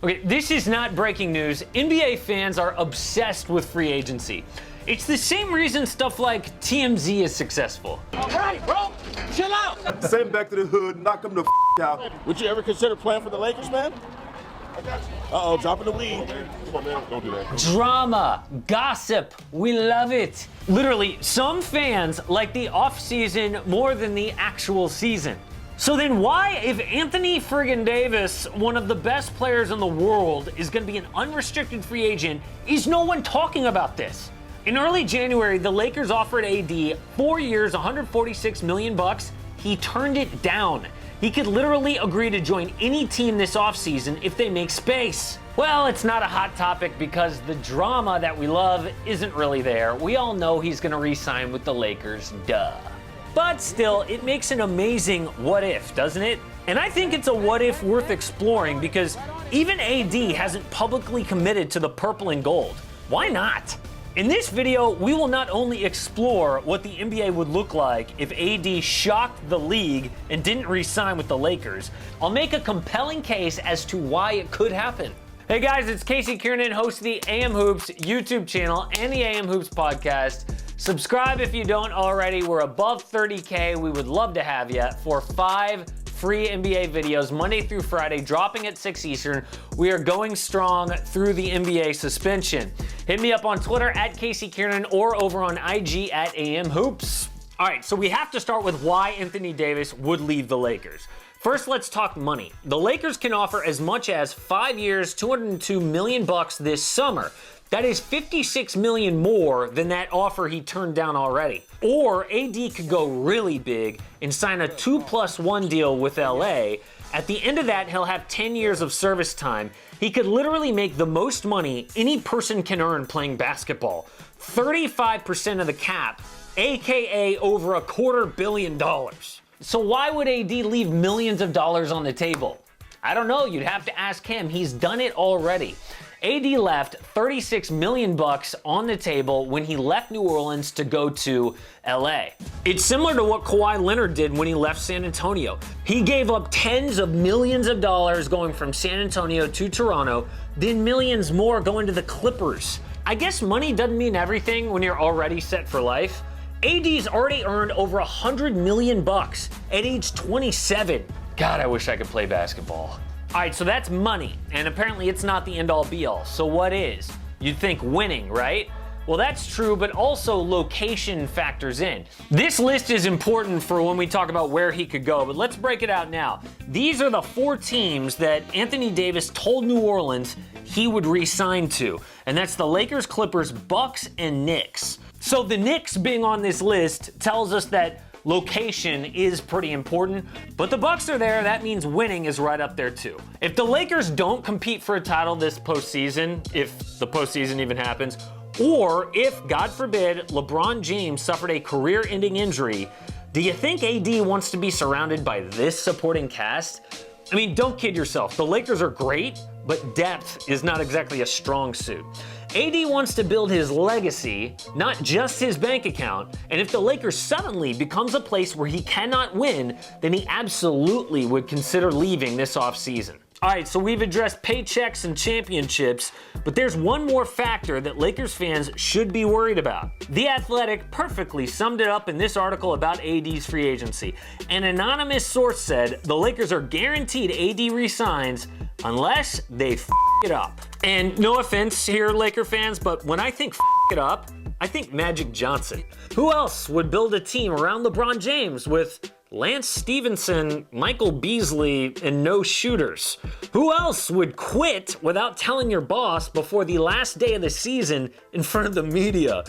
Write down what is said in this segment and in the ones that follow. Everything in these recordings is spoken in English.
Okay, this is not breaking news. NBA fans are obsessed with free agency. It's the same reason stuff like TMZ is successful. All right, bro, chill out. Send him back to the hood, knock him the out. Would you ever consider playing for the Lakers, man? Uh-oh, dropping the weed. Come on, man, don't do that. Drama, gossip, we love it. Literally, some fans like the offseason more than the actual season. So then why, if Anthony friggin' Davis, one of the best players in the world, is gonna be an unrestricted free agent, is no one talking about this? In early January, the Lakers offered AD 4 years, $146 million. He turned it down. He could literally agree to join any team this offseason if they make space. Well, it's not a hot topic because the drama that we love isn't really there. We all know he's gonna re-sign with the Lakers, duh. But still, it makes an amazing what if, doesn't it? And I think it's a what if worth exploring because even AD hasn't publicly committed to the purple and gold. Why not? In this video, we will not only explore what the NBA would look like if AD shocked the league and didn't re-sign with the Lakers, I'll make a compelling case as to why it could happen. Hey guys, it's Casey Kiernan, host of the AM Hoops YouTube channel and the AM Hoops podcast. Subscribe if you don't already. We're above 30K. We would love to have you for 5 free NBA videos Monday through Friday, dropping at 6 Eastern. We are going strong through the NBA suspension. Hit me up on Twitter at Casey Kiernan or over on IG at AM Hoops. All right, so we have to start with why Anthony Davis would leave the Lakers. First, let's talk money. The Lakers can offer as much as 5 years, $202 million this summer. That is $56 million more than that offer he turned down already. Or AD could go really big and sign a 2+1 deal with LA. At the end of that, he'll have 10 years of service time. He could literally make the most money any person can earn playing basketball. 35% of the cap, a.k.a. over $250 million. So why would AD leave millions of dollars on the table? I don't know, you'd have to ask him. He's done it already. AD left $36 million on the table when he left New Orleans to go to LA. It's similar to what Kawhi Leonard did when he left San Antonio. He gave up tens of millions of dollars going from San Antonio to Toronto, then millions more going to the Clippers. I guess money doesn't mean everything when you're already set for life. AD's already earned over $100 million at age 27. God, I wish I could play basketball. All right, so that's money, and apparently it's not the end-all be-all. So what is? You'd think winning, right? Well, that's true, but also location factors in. This list is important for when we talk about where he could go, but let's break it out now. These are the 4 teams that Anthony Davis told New Orleans he would re-sign to, and that's the Lakers, Clippers, Bucks, and Knicks. So the Knicks being on this list tells us that location is pretty important, but the Bucks are there. That means winning is right up there too. If the Lakers don't compete for a title this postseason, if the postseason even happens, or if, God forbid, LeBron James suffered a career-ending injury, do you think AD wants to be surrounded by this supporting cast? I mean, don't kid yourself. The Lakers are great, but depth is not exactly a strong suit. AD wants to build his legacy, not just his bank account, and if the Lakers suddenly becomes a place where he cannot win, then he absolutely would consider leaving this offseason. All right, so we've addressed paychecks and championships, but there's one more factor that Lakers fans should be worried about. The Athletic perfectly summed it up in this article about AD's free agency. An anonymous source said the Lakers are guaranteed AD resigns unless they f it up. And no offense here, Laker fans, but when I think f it up, I think Magic Johnson. Who else would build a team around LeBron James with Lance Stevenson, Michael Beasley, and no shooters? Who else would quit without telling your boss before the last day of the season in front of the media?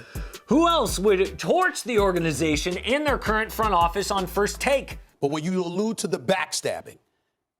Who else would torch the organization and their current front office on first take? But when you allude to the backstabbing,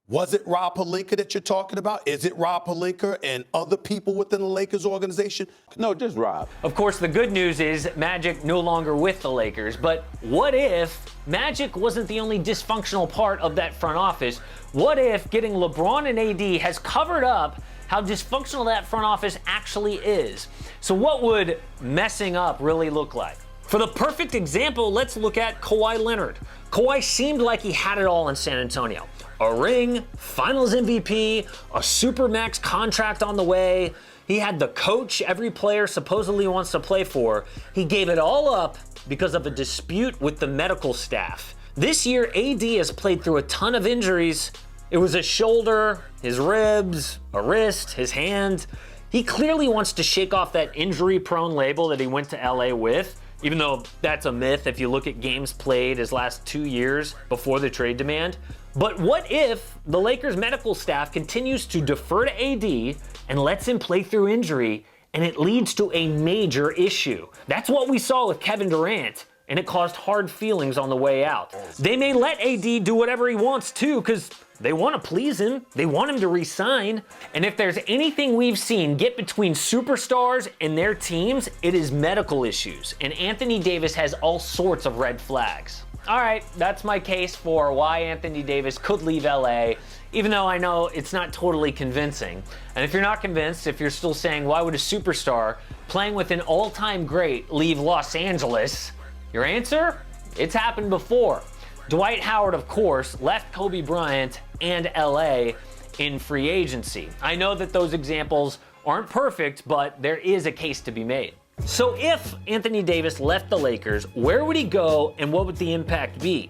was it Rob Pelinka that you're talking about? Is it Rob Pelinka and other people within the Lakers organization? No, just Rob. Of course, the good news is Magic no longer with the Lakers, but what if Magic wasn't the only dysfunctional part of that front office? What if getting LeBron and AD has covered up how dysfunctional that front office actually is? So what would messing up really look like? For the perfect example, let's look at Kawhi Leonard. Kawhi seemed like he had it all in San Antonio. a ring, finals MVP, a supermax contract on the way. He had the coach every player supposedly wants to play for. He gave it all up because of a dispute with the medical staff. This year, AD has played through a ton of injuries. It was his shoulder, his ribs, a wrist, his hand. He clearly wants to shake off that injury-prone label that he went to LA with, even though that's a myth if you look at games played his last 2 years before the trade demand. But what if the Lakers medical staff continues to defer to AD and lets him play through injury, and it leads to a major issue? That's what we saw with Kevin Durant, and it caused hard feelings on the way out. They may let AD do whatever he wants too, because they want to please him. They want him to resign. And if there's anything we've seen get between superstars and their teams, it is medical issues. And Anthony Davis has all sorts of red flags. All right, that's my case for why Anthony Davis could leave LA, even though I know it's not totally convincing. And if you're not convinced, if you're still saying, why would a superstar playing with an all-time great leave Los Angeles? Your answer? It's happened before. Dwight Howard, of course, left Kobe Bryant and LA in free agency. I know that those examples aren't perfect, but there is a case to be made. So if Anthony Davis left the Lakers, where would he go and what would the impact be?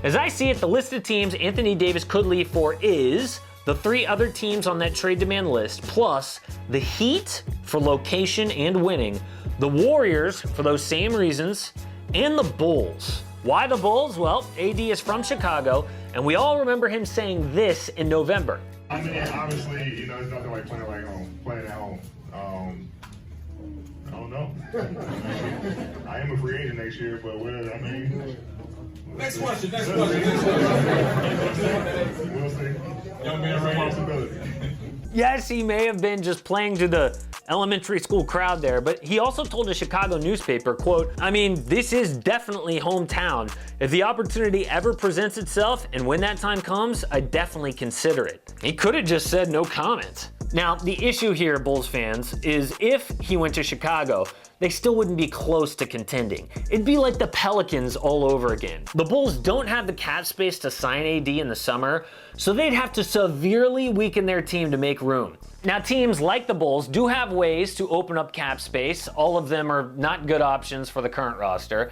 As I see it, the list of teams Anthony Davis could leave for is the 3 other teams on that trade demand list, plus the Heat for location and winning, the Warriors for those same reasons, and the Bulls. Why the Bulls? Well, AD is from Chicago, and we all remember him saying this in November. I mean, obviously, it's nothing like playing at home. I don't know. I am a free agent next year, but Next question. We'll see. Young man, Responsibility. Yes, he may have been just playing to the elementary school crowd there, but he also told a Chicago newspaper, quote, I mean, this is definitely hometown. If the opportunity ever presents itself and when that time comes, I definitely consider it. He could have just said no comment. Now, the issue here, Bulls fans, is if he went to Chicago, they still wouldn't be close to contending. It'd be like the Pelicans all over again. The Bulls don't have the cap space to sign AD in the summer, so they'd have to severely weaken their team to make room. Now, teams like the Bulls do have ways to open up cap space. All of them are not good options for the current roster.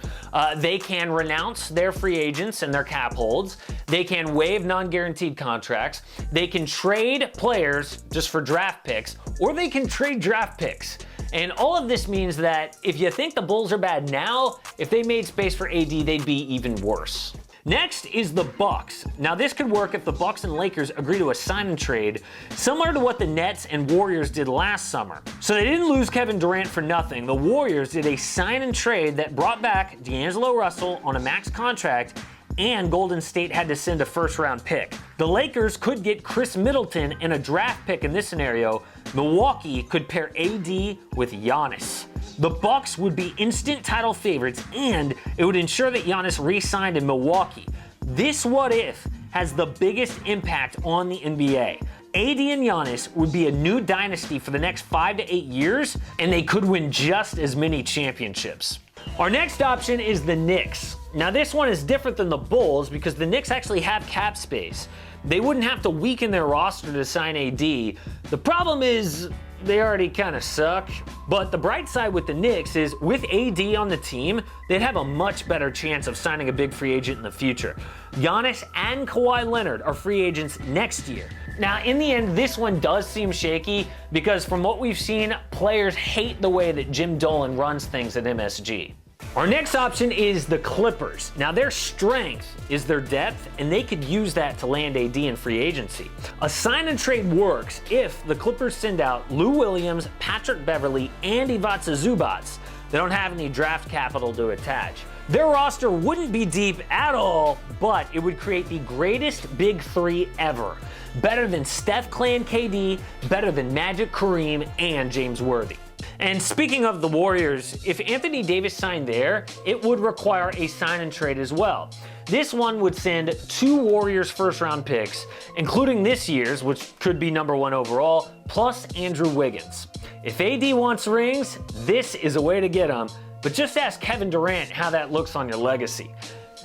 They can renounce their free agents and their cap holds. They can waive non-guaranteed contracts. They can trade players just for draft picks, or they can trade draft picks. And all of this means that if you think the Bulls are bad now, if they made space for AD, they'd be even worse. Next is the Bucks. Now this could work if the Bucks and Lakers agree to a sign and trade, similar to what the Nets and Warriors did last summer. So they didn't lose Kevin Durant for nothing. The Warriors did a sign and trade that brought back D'Angelo Russell on a max contract, and Golden State had to send a first-round pick. The Lakers could get Chris Middleton and a draft pick in this scenario. Milwaukee could pair AD with Giannis. The Bucks would be instant title favorites, and it would ensure that Giannis re-signed in Milwaukee. This what-if has the biggest impact on the NBA. AD and Giannis would be a new dynasty for the next 5 to 8 years, and they could win just as many championships. Our next option is the Knicks. Now this one is different than the Bulls because the Knicks actually have cap space. They wouldn't have to weaken their roster to sign AD. The problem is they already kind of suck. But the bright side with the Knicks is with AD on the team, they'd have a much better chance of signing a big free agent in the future. Giannis and Kawhi Leonard are free agents next year. Now, in the end, this one does seem shaky because from what we've seen, players hate the way that Jim Dolan runs things at MSG. Our next option is the Clippers. Now their strength is their depth, and they could use that to land AD in free agency. A sign and trade works if the Clippers send out Lou Williams, Patrick Beverley, and Ivica Zubac. They don't have any draft capital to attach. Their roster wouldn't be deep at all, but it would create the greatest big three ever. Better than Steph, Clay, and KD, better than Magic, Kareem, and James Worthy. And speaking of the Warriors, if Anthony Davis signed there, it would require a sign and trade as well. This one would send 2 Warriors first-round picks, including this year's, which could be #1 overall, plus Andrew Wiggins. If AD wants rings, this is a way to get them, but just ask Kevin Durant how that looks on your legacy.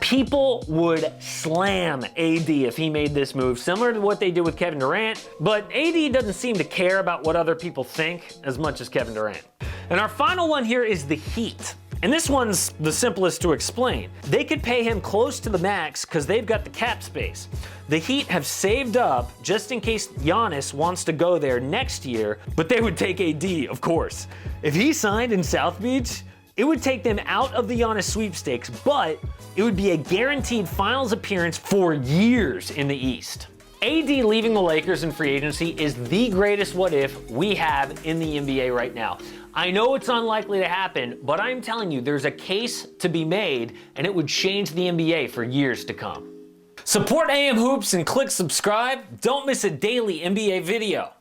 People would slam AD if he made this move, similar to what they did with Kevin Durant, but AD doesn't seem to care about what other people think as much as Kevin Durant. And our final one here is the Heat. And this one's the simplest to explain. They could pay him close to the max because they've got the cap space. The Heat have saved up just in case Giannis wants to go there next year, but they would take AD, of course. If he signed in South Beach, it would take them out of the Giannis sweepstakes, but it would be a guaranteed finals appearance for years in the East. AD leaving the Lakers in free agency is the greatest what if we have in the NBA right now. I know it's unlikely to happen, but I'm telling you, there's a case to be made, and it would change the NBA for years to come. Support AM Hoops and click subscribe. Don't miss a daily NBA video.